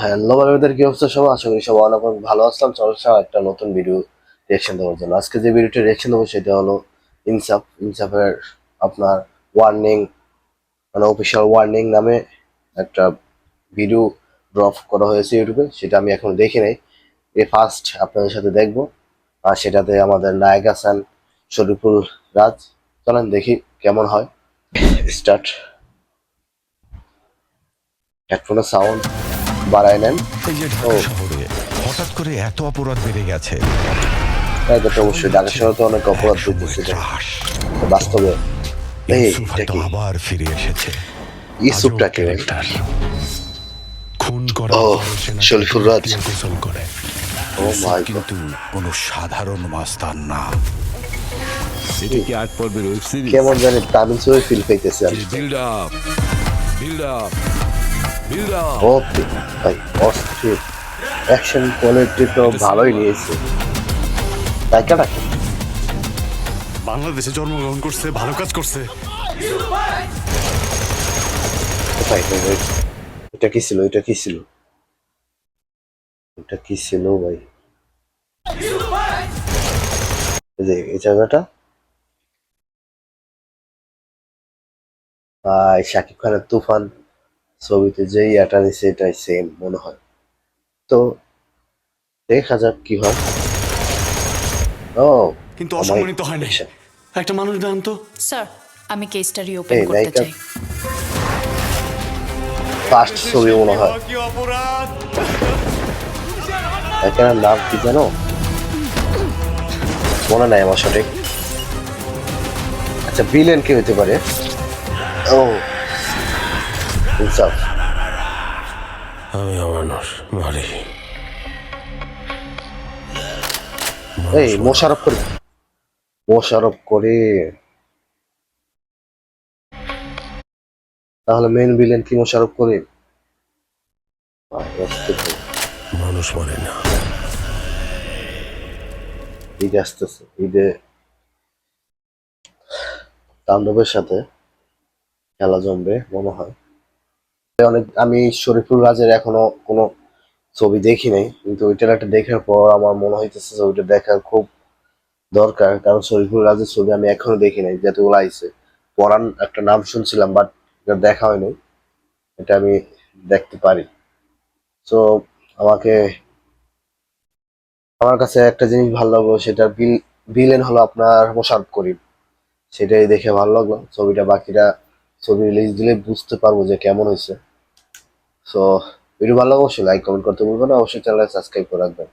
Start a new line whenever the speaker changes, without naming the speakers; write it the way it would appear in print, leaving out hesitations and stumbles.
Hello বন্ধুদের, কি অবস্থা সবাই? আশা করি সবাই অনেক অনেক ভালো আসলাম। চলছে একটা নতুন ভিডিও রিয়েকশন দেওয়ার জন্য। আজকে যে ভিডিওটি রিয়েকশন দেবো সেটা হলো ইনসাফের আপনার ওয়ার্নিং, মানে অফিসিয়াল ওয়ার্নিং নামে একটা ভিডিও ড্রপ করা হয়েছে ইউটিউবে। সেটা আমি এখনো দেখি নাই, ফার্স্ট আপনাদের সাথে দেখবো। আর সেটাতে আমাদের নায়ক আছেন শরীফুল রাজ। চলেন দেখি কেমন হয়। স্টার্ট। হেডফোনের সাউন্ড বাড়ায় নেন।
এই যে
ও,
ঢাকা শহরে হঠাৎ করে এত অপরাধ বেড়ে গেছে।
এটা তো অবশ্যই ঢাকা শহরে তো অনেক অপরাধ
একসময়
হইতেছে
ত্রাস।
বাস্তবে। এই
ইউসুফ
এটা
হয়তো
কি?
আবার ফিরে এসেছে। আজব
ইসুফটা কে ভাই?
ক্যারেক্টার। খুন
ও,
করার পর সে নাকি
শরীফুল
ডুব
রাজ।
দিয়ে গোসল করে।
ও
ইউসুফ
মাই গড।
কিন্তু কোনো সাধারণ মাস্তান না।
এটা কি 8 পর্বের ওয়েব সিরিজ?
কেমন জানি তামিল ছবি ফিল পাইতেছি আমি।
Build up build up build up.
ও ভাই, অস্থির অ্যাকশন কোয়ালিটি তো ভালোই নিয়েছে। তাইকাটা কি?
বাংলাদেশে জন্মগ্রহণ করছে, ভালো কাজ করছে।
ভাই ভাই ভাই, এটা কি ছিল? এটা কি ছিল? এটা কি ছিল ভাই? এই যে এই জায়গাটা, শাকিব খানের তুফান ছবিতে যেই এটা দিছে এটাই সেম মনে হয়। তো দেখা যাক কি হয়। ও,
কিন্তু
আমায়
অসম্মানিত হয় নাই।
আচ্ছা।
একটা মানুষ দেন তো।
স্যার, আমি কেসটা রিওপেন
এই
করতে
নায়িকা
চাই।
ফার্স্ট ছবি মনে হয়।
কি অপরাধ!
এখানে নাম কি জানো? মনে নাই আমার সঠিক। আচ্ছা, ভিলেন কে হতে পারে? ও, ইনসাফ।
আমি অমানুষ মারি।
এই মোশাররফ করে, মোশাররফ করে। তাহলে মেইন ভিলেন কি মোশাররফ করে? অস্থির ভাই।
মানুষ মানে না।
ঈদে আসতেছে, ঈদে তাণ্ডবের সাথে খেলা জমবে মনে হয়। অনেক, আমি শরীফুল রাজের এখনো কোনো ছবি দেখি নাই, কিন্তু ওই ট্রেলারটা দেখার পর আমার মনে হইতেছে ছবিটা দেখার খুব দরকার। কারণ শরীফুল রাজের ছবি আমি এখনো দেখি নাই, যতগুলো আইছে। পরান একটা নাম শুনছিলাম, বাট এটা দেখা হয়নি। এটা আমি দেখতে পারি। তো আমাকে, আমার কাছে একটা জিনিস ভালো লাগলো, সেটা ভিলেন হলো আপনার মোশাররফ করিম। সেটাই দেখে ভালো লাগলো ছবিটা। বাকিটা ছবি রিলিজ দিলে বুঝতে পারবো যে কেমন হয়েছে। সো ভিডিও ভালো লাগলে অবশ্যই লাইক কমেন্ট করতে ভুলবেন না, অবশ্যই চ্যানেল সাবস্ক্রাইব করে রাখবেন।